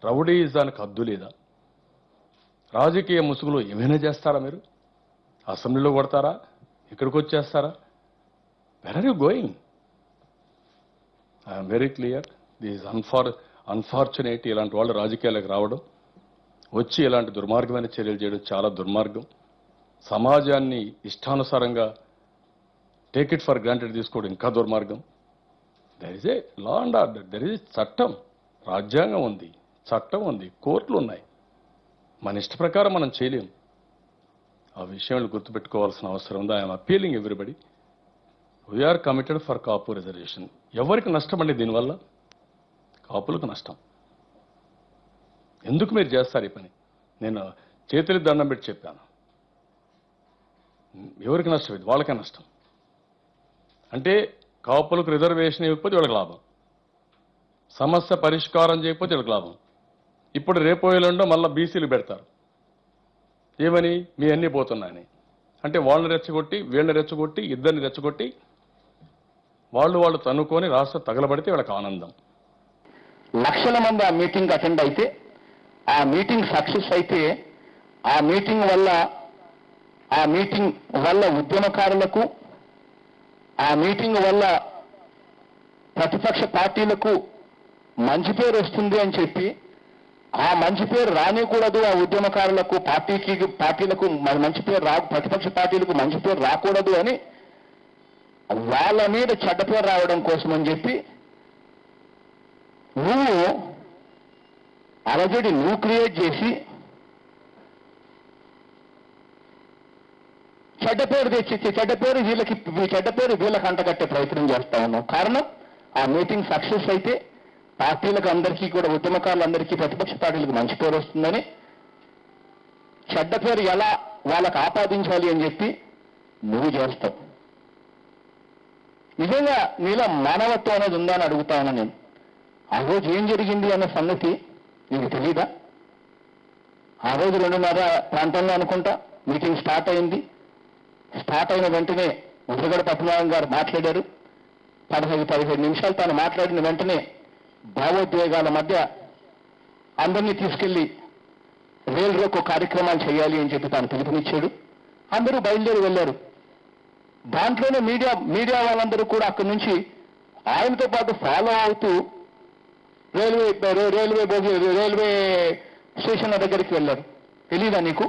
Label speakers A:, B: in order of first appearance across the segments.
A: రౌడీయిజానికి హద్దు లేదా? రాజకీయ ముసుగులో ఏమైనా చేస్తారా మీరు? అసెంబ్లీలో కొడతారా? ఇక్కడికి వచ్చేస్తారా? Where are you going? I'm very clear. This unfortunate ఇలాంటి వాళ్ళు రాజకీయాలకు రావడం, వచ్చి ఇలాంటి దుర్మార్గమైన చర్యలు చేయడం చాలా దుర్మార్గం. సమాజాన్ని ఇష్టానుసారంగా టేక్ ఇట్ ఫర్ గ్రాంటెడ్ తీసుకోవడం ఇంకా దుర్మార్గం. There is a law and order, there is చట్టం, రాజ్యాంగం ఉంది, చట్టం ఉంది, కోర్టులు ఉన్నాయి. మన ఇష్ట ప్రకారం మనం చేయలేం. ఆ విషయాన్ని గుర్తుపెట్టుకోవాల్సిన అవసరం ఉంది. I'm appealing everybody, we are committed for Kapu reservation. ఎవరికి నష్టం అండి దీనివల్ల? కాపులకు నష్టం. ఎందుకు మీరు చేస్తారు ఈ పని? నేను చేతులు దండం పెట్టి చెప్పాను. ఎవరికి నష్టం? ఇది వాళ్ళకే నష్టం. అంటే కాపులకు రిజర్వేషన్ ఇవ్వకపోతే వీళ్ళకి లాభం, సమస్య పరిష్కారం చేయకపోతే వీళ్ళకి లాభం. ఇప్పుడు రేపో ఎల్లుండో మళ్ళీ బీసీలు పెడతారు ఏమని, మీ అన్నీ పోతున్నాయని. అంటే వాళ్ళని రెచ్చగొట్టి వీళ్ళని రెచ్చగొట్టి ఇద్దరిని రెచ్చగొట్టి వాళ్ళు తన్నుకొని రాష్ట్రం తగలబడితే వీళ్ళకి ఆనందం.
B: లక్షల మంది ఆ మీటింగ్ అటెండ్ అయితే, ఆ మీటింగ్ సక్సెస్ అయితే, ఆ మీటింగ్ వల్ల ఉద్యమకారులకు, ఆ మీటింగ్ వల్ల ప్రతిపక్ష పార్టీలకు మంచి పేరు వస్తుంది అని చెప్పి, ఆ మంచి పేరు రానికూడదు, ఆ ఉద్యమకారులకు పార్టీలకు మంచి పేరు ప్రతిపక్ష పార్టీలకు మంచి పేరు రాకూడదు అని వాళ్ళ మీద చెడ్డ పేరు రావడం కోసం అని చెప్పి నువ్వు అలజడి నువ్వు క్రియేట్ చేసి చెడ్డ పేరు వీళ్ళకి అంటగట్టే ప్రయత్నం చేస్తా ఉన్నావు. కారణం, ఆ మీటింగ్ సక్సెస్ అయితే పార్టీలకు అందరికీ కూడా, ఉద్యమకారులందరికీ, ప్రతిపక్ష పార్టీలకు మంచి పేరు వస్తుందని, చెడ్డ పేరు ఎలా వాళ్ళకు ఆపాదించాలి అని చెప్పి నువ్వు చేస్తావు. నిజంగా నీలో మానవత్వం అనేది ఉందా అని అడుగుతా ఉన్నా నేను. ఆ రోజు ఏం జరిగింది అన్న సంగతి నీకు తెలీదా? ఆ రోజు 2:30 ప్రాంతంలో అనుకుంటా మీటింగ్ స్టార్ట్ అయింది. స్టార్ట్ అయిన వెంటనే ముద్రగడ పద్మనాభం గారు మాట్లాడారు. 15 నిమిషాలు తాను మాట్లాడిన వెంటనే భావోద్వేగాల మధ్య అందరినీ తీసుకెళ్లి రైలు రోకో కార్యక్రమాలు చేయాలి అని చెప్పి తాను పిలుపునిచ్చాడు. అందరూ బయలుదేరి వెళ్ళారు. దాంట్లోనే మీడియా వాళ్ళందరూ కూడా అక్కడి నుంచి ఆయనతో పాటు ఫాలో అవుతూ రైల్వే స్టేషన్ల దగ్గరికి వెళ్ళారు. తెలీదా నీకు?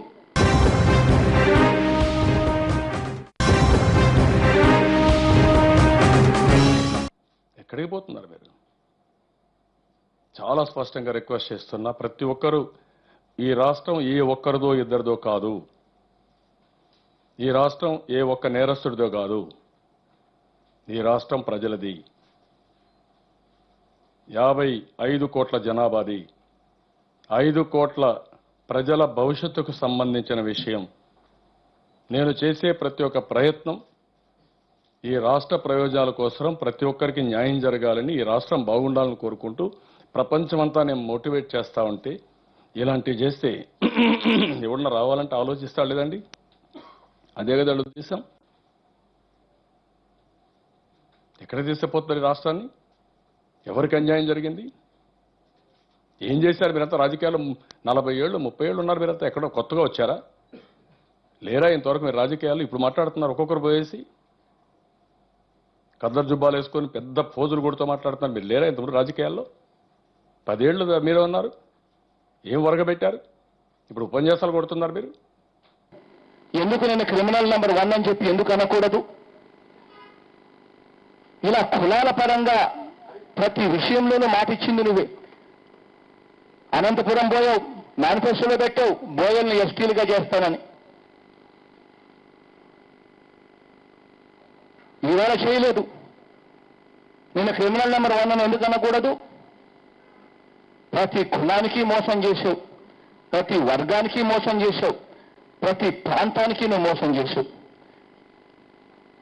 A: ఎక్కడికి పోతున్నారు మీరు? చాలా స్పష్టంగా రిక్వెస్ట్ చేస్తున్నా, ప్రతి ఒక్కరూ, ఈ రాష్ట్రం ఏ ఒక్కరిదో ఇద్దరిదో కాదు, ఈ రాష్ట్రం ఏ ఒక్క నేరస్తుడిదో కాదు, ఈ రాష్ట్రం ప్రజలది, 55 కోట్ల జనాభాది, 5 కోట్ల ప్రజల భవిష్యత్తుకు సంబంధించిన విషయం. నేను చేసే ప్రతి ఒక్క ప్రయత్నం ఈ రాష్ట్ర ప్రయోజనాల కోసం, ప్రతి ఒక్కరికి న్యాయం జరగాలని, ఈ రాష్ట్రం బాగుండాలని కోరుకుంటూ ప్రపంచమంతా నేను మోటివేట్ చేస్తా ఉంటే, ఇలాంటివి చేస్తే ఎవరన్నా రావాలంటే ఆలోచిస్తా లేదండి? అదే కదా ఉద్దేశం. ఎక్కడ తీసుకుపోతున్నారు ఈ రాష్ట్రాన్ని? ఎవరికి అన్యాయం జరిగింది? ఏం చేశారు మీరంతా? రాజకీయాలు 40 ఏళ్ళు 30 ఏళ్ళు ఉన్నారు మీరంతా. ఎక్కడో కొత్తగా వచ్చారా? లేరా ఇంతవరకు మీరు రాజకీయాలు? ఇప్పుడు మాట్లాడుతున్నారు ఒక్కొక్కరు పోయేసి, కద్దరు జుబ్బాలు వేసుకొని పెద్ద పోజులు కొడుతూ మాట్లాడుతున్నారు. మీరు లేరా ఇంతవరకు రాజకీయాల్లో? 10 ఏళ్ళు మీరే ఉన్నారు. ఏం వరగబెట్టారు? ఇప్పుడు ఉపన్యాసాలు కొడుతున్నారు మీరు.
B: ఎందుకు నేను క్రిమినల్ నెంబర్ 1 అని చెప్పి ఎందుకు అనకూడదు? ఇలా కులాల పరంగా ప్రతి విషయంలోనూ మాటిచ్చింది నువ్వే. అనంతపురం పోయావు, మేనిఫెస్టోలో పెట్టావు బోయల్ని ఎస్టీలుగా చేస్తానని. ఈవేళ చేయలేదు. నేను క్రిమినల్ నెంబర్ 1 అని ఎందుకు అనకూడదు? ప్రతి కులానికి మోసం చేశావు, ప్రతి వర్గానికి మోసం చేశావు, ప్రతి ప్రాంతానికి నువ్వు మోసం చేశావు.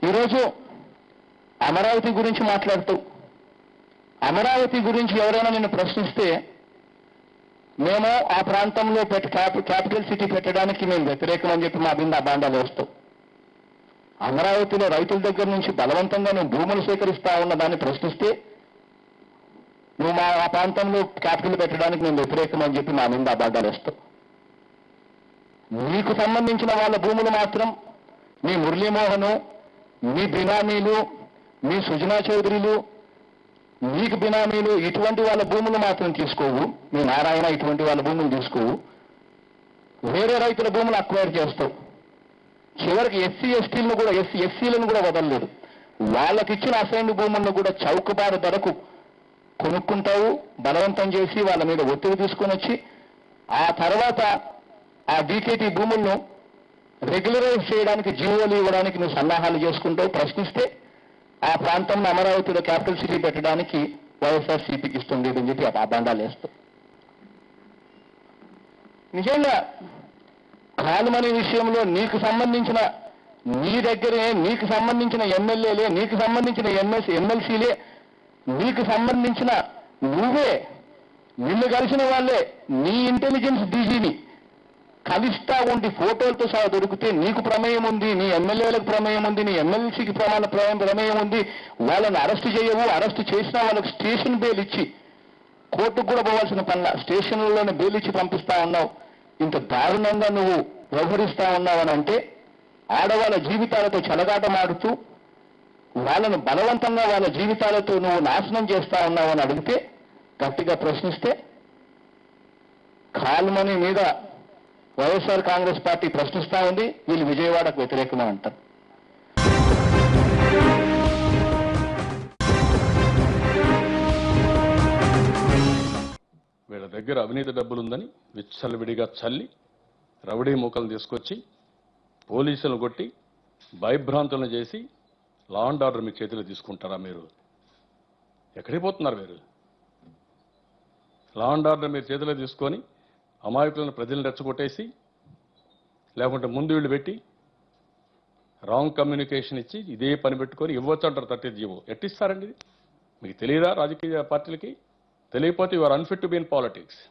B: ఈరోజు అమరావతి గురించి మాట్లాడుతావు. అమరావతి గురించి ఎవరైనా నిన్ను ప్రశ్నిస్తే, మేము ఆ ప్రాంతంలో క్యాపిటల్ సిటీ పెట్టడానికి మేము వ్యతిరేకం అని చెప్పి మా బింద బాండాలు వేస్తావు. అమరావతిలో రైతుల దగ్గర నుంచి బలవంతంగా నువ్వు భూములు సేకరిస్తా ఉన్న దాన్ని ప్రశ్నిస్తే నువ్వు మా ఆ ప్రాంతంలో క్యాపిటల్ పెట్టడానికి నేను వ్యతిరేకం అని చెప్పి మా మీద అబద్ధాలు వేస్తావు. నీకు సంబంధించిన వాళ్ళ భూములు మాత్రం మీ మురళీమోహను, మీ బినామీలు, మీ సుజనా చౌదరిలు, మీకు బినామీలు ఇటువంటి వాళ్ళ భూములు మాత్రం తీసుకోవు. మీ నారాయణ ఇటువంటి వాళ్ళ భూములు తీసుకోవు. వేరే రైతుల భూములు అక్వైర్ చేస్తావు. చివరికి ఎస్సీలను కూడా వదలలేదు. వాళ్ళకిచ్చిన అసైన్డ్ భూములను కూడా చౌకబారు ధరకు కొనుక్కుంటావు, బలవంతం చేసి వాళ్ళ మీద ఒత్తిడి తీసుకొని వచ్చి ఆ తర్వాత ఆ డీకేటీ భూములను రెగ్యులరైజ్ చేయడానికి జీవోలు ఇవ్వడానికి నువ్వు సన్నాహాలు చేసుకుంటావు. ప్రశ్నిస్తే ఆ ప్రాంతంలో అమరావతిలో క్యాపిటల్ సిటీ పెట్టడానికి వైఎస్ఆర్సీపీకి ఇష్టం లేదని చెప్పి ఆ అబండాలు వేస్తావు. నిజంగా కాలుమని విషయంలో నీకు సంబంధించిన నీ దగ్గరే నీకు సంబంధించిన ఎమ్మెల్యేలే, నీకు సంబంధించిన ఎమ్మెల్సీలే, నీకు సంబంధించిన నువ్వే, నిన్ను కలిసిన వాళ్ళే నీ ఇంటెలిజెన్స్ డీజీని కలిస్తా ఉండి ఫోటోలతో సహా దొరికితే నీకు ప్రమేయం ఉంది, నీ ఎమ్మెల్యేలకు ప్రమేయం ఉంది, నీ ఎమ్మెల్సీకి ప్రమేయం ఉంది. వాళ్ళని అరెస్టు చేయవు. అరెస్టు చేసినా వాళ్ళకు స్టేషన్ బెయిల్ ఇచ్చి కోర్టుకు కూడా పోవాల్సిన పనుల స్టేషన్లోనే బెయిల్ ఇచ్చి పంపిస్తా ఉన్నావు. ఇంత దారుణంగా నువ్వు వ్యవహరిస్తా ఉన్నావు అని అంటే ఆడవాళ్ళ జీవితాలతో చెలగాటమాడుతూ వాళ్ళను బలవంతంగా వాళ్ళ జీవితాలతో నువ్వు నాశనం చేస్తా ఉన్నావు అని అడిగితే, గట్టిగా ప్రశ్నిస్తే కాలుమని మీద వైఎస్ఆర్ కాంగ్రెస్ పార్టీ ప్రశ్నిస్తా ఉంది. వీళ్ళు విజయవాడకు వ్యతిరేకమని అంటారు.
A: వీళ్ళ దగ్గర అవినీతి డబ్బులుందని విచ్చలవిడిగా చల్లి రౌడీ మూకలు తీసుకొచ్చి పోలీసులను కొట్టి భయభ్రాంతులను చేసి లా అండ్ ఆర్డర్ మీ చేతిలో తీసుకుంటారా? మీరు ఎక్కడికి పోతున్నారు? మీరు లా అండ్ ఆర్డర్ మీరు చేతిలో తీసుకొని అమాయకులను ప్రజలను రెచ్చగొట్టేసి, లేకుంటే ముందు వీళ్ళు పెట్టి రాంగ్ కమ్యూనికేషన్ ఇచ్చి ఇదే పని పెట్టుకొని ఇవ్వచ్చు అంటారు 30th జీవో. ఎట్టిస్తారండి ఇది? మీకు తెలియదా? రాజకీయ పార్టీలకి తెలియకపోతే you are unfit to be in politics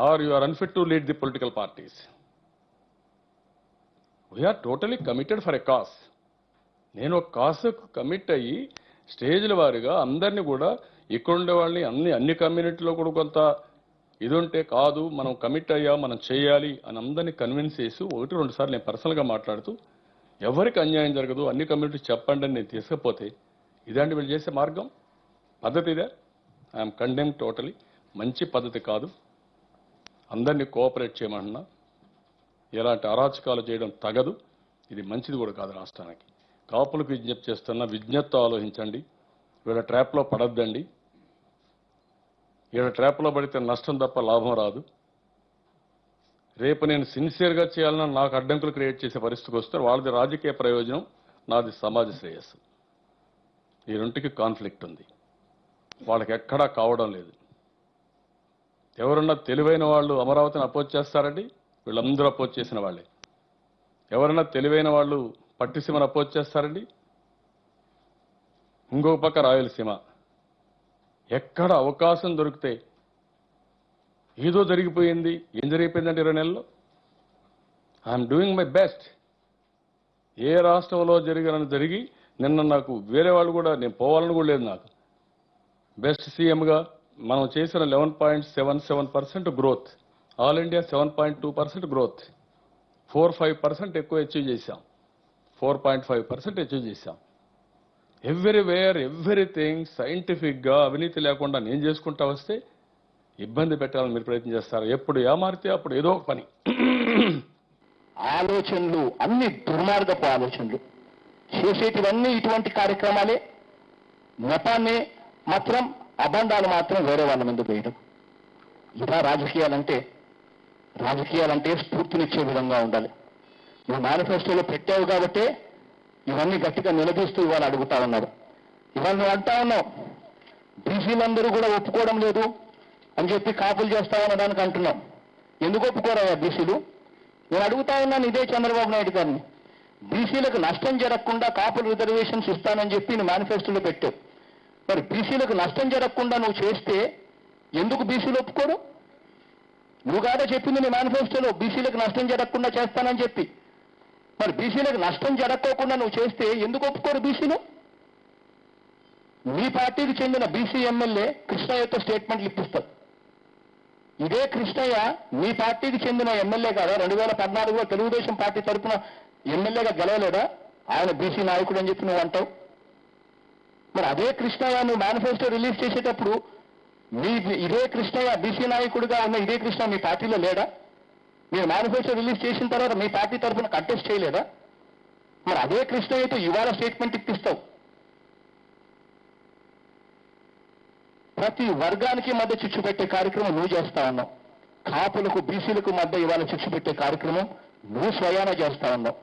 A: or you are unfit to lead the political parties. We are totally committed for a cause. నేను ఒక కాసుకు కమిట్ అయ్యి స్టేజ్ల వారిగా అందరినీ కూడా ఇక్కడ ఉండే వాళ్ళని అన్ని కమ్యూనిటీలో కూడా కొంత ఇది ఉంటే కాదు మనం కమిట్ అయ్యా మనం చేయాలి అని అందరినీ కన్విన్స్ చేసి 1-2 సార్లు నేను పర్సనల్గా మాట్లాడుతూ ఎవరికి అన్యాయం జరగదు అన్ని కమ్యూనిటీస్ చెప్పండి అని నేను తీసుకపోతే ఇదండి వీళ్ళు చేసే మార్గం పద్ధతి ఇదే. I'm condemn totally. మంచి పద్ధతి కాదు. అందరినీ కోఆపరేట్ చేయమంటున్నా. ఎలాంటి అరాచకాలు చేయడం తగదు. ఇది మంచిది కూడా కాదు రాష్ట్రానికి. కాపులకు విజ్ఞప్తి చేస్తున్నా, విజ్ఞప్తితో ఆలోచించండి. వీళ్ళ ట్రాప్లో పడద్దండి. వీళ్ళ ట్రాప్లో పడితే నష్టం తప్ప లాభం రాదు. రేపు నేను సిన్సియర్గా చేయాలన్నా నాకు అడ్డంకులు క్రియేట్ చేసే పరిస్థితికి వస్తే వాళ్ళది రాజకీయ ప్రయోజనం, నాది సమాజ శ్రేయస్సు. ఈ రెంటికి కాన్ఫ్లిక్ట్ ఉంది. వాళ్ళకి ఎక్కడా కావడం లేదు. ఎవరన్నా తెలివైన వాళ్ళు అమరావతిని అపోజ్ చేస్తారండి? వీళ్ళందరూ అపోజ్ చేసిన వాళ్ళే. ఎవరన్నా తెలివైన వాళ్ళు పట్టిసీమను అపోజ్ చేస్తారండి? ఇంకొక పక్క రాయలసీమ. ఎక్కడ అవకాశం దొరికితే ఏదో జరిగిపోయింది. ఏం జరిగిపోయిందంటే 20 నెలల్లో ఐఎమ్ డూయింగ్ మై బెస్ట్. ఏ రాష్ట్రంలో జరిగి నిన్న నాకు వేరే వాళ్ళు కూడా నేను పోవాలని కూడా లేదు. నాకు బెస్ట్ సీఎంగా మనం చేసిన 11.77% గ్రోత్, ఆల్ ఇండియా 7.2% గ్రోత్, 4-5% ఎక్కువ అచీవ్ చేశాం. 4.5% అచీవ్ చేశాం. ఎవ్రీవేర్ ఎవ్రీథింగ్ సైంటిఫిక్గా అవినీతి లేకుండా నేను చేసుకుంటా వస్తే ఇబ్బంది పెట్టాలని మీరు ప్రయత్నం చేస్తారు. ఎప్పుడు ఏమారితే అప్పుడు ఏదో ఒక పని.
B: ఆలోచనలు అన్ని దుర్మార్గపు ఆలోచనలు చేసేటివన్నీ ఇటువంటి కార్యక్రమాలే. నెపాన్ని మాత్రం అబంధాలు మాత్రం వేరే వాళ్ళ ముందు వేయడం. ఇలా రాజకీయాలంటే స్ఫూర్తినిచ్చే విధంగా ఉండాలి. నువ్వు మేనిఫెస్టోలో పెట్టావు కాబట్టే ఇవన్నీ గట్టిగా నిలదీస్తూ ఇవాళ అడుగుతా ఉన్నారు. ఇవాళ నువ్వు అంటా ఉన్నావు బీసీలందరూ కూడా ఒప్పుకోవడం లేదు అని చెప్పి కాపులు చేస్తామనడానికి అంటున్నాం. ఎందుకు ఒప్పుకోరాయా బీసీలు? నేను అడుగుతా ఉన్నాను ఇదే చంద్రబాబు నాయుడు గారిని. బీసీలకు నష్టం జరగకుండా కాపులు రిజర్వేషన్స్ ఇస్తానని చెప్పి నువ్వు మేనిఫెస్టోలో పెట్టావు. మరి బీసీలకు నష్టం జరగకుండా నువ్వు చేస్తే ఎందుకు బీసీలు ఒప్పుకోరు? నువ్వు కాదా చెప్పింది నీ మేనిఫెస్టోలో బీసీలకు నష్టం జరగకుండా చేస్తానని చెప్పి. మరి బీసీలకు నష్టం జరగకోకుండా నువ్వు చేస్తే ఎందుకు ఒప్పుకోరు బీసీలు? మీ పార్టీకి చెందిన బీసీ ఎమ్మెల్యే కృష్ణయ్యతో స్టేట్మెంట్లు ఇప్పిస్తారు. ఇదే కృష్ణయ్య మీ పార్టీకి చెందిన ఎమ్మెల్యే కదా, 2014లో తెలుగుదేశం పార్టీ తరఫున ఎమ్మెల్యేగా గెలవలేదా? ఆయన బీసీ నాయకుడు అని చెప్పి నువ్వు అంటావు. మరి అదే కృష్ణయ్య నువ్వు మేనిఫెస్టో రిలీజ్ చేసేటప్పుడు ఇదే కృష్ణయ్య బీసీ నాయకుడిగా ఉన్న ఇదే కృష్ణ మీ పార్టీలో లేడా? మీరు మేనిఫెస్టో రిలీజ్ చేసిన తర్వాత మీ పార్టీ తరఫున కంటెస్ట్ చేయలేదా? మరి అదే కృష్ణయ్యతో ఇవాళ స్టేట్మెంట్ ఇప్పిస్తావు. ప్రతి వర్గానికి మధ్య చిచ్చు పెట్టే కార్యక్రమం నువ్వు చేస్తా ఉన్నావు. కాపులకు బీసీలకు మధ్య ఇవాళ చిచ్చు పెట్టే కార్యక్రమం నువ్వు స్వయాన చేస్తా ఉన్నావు.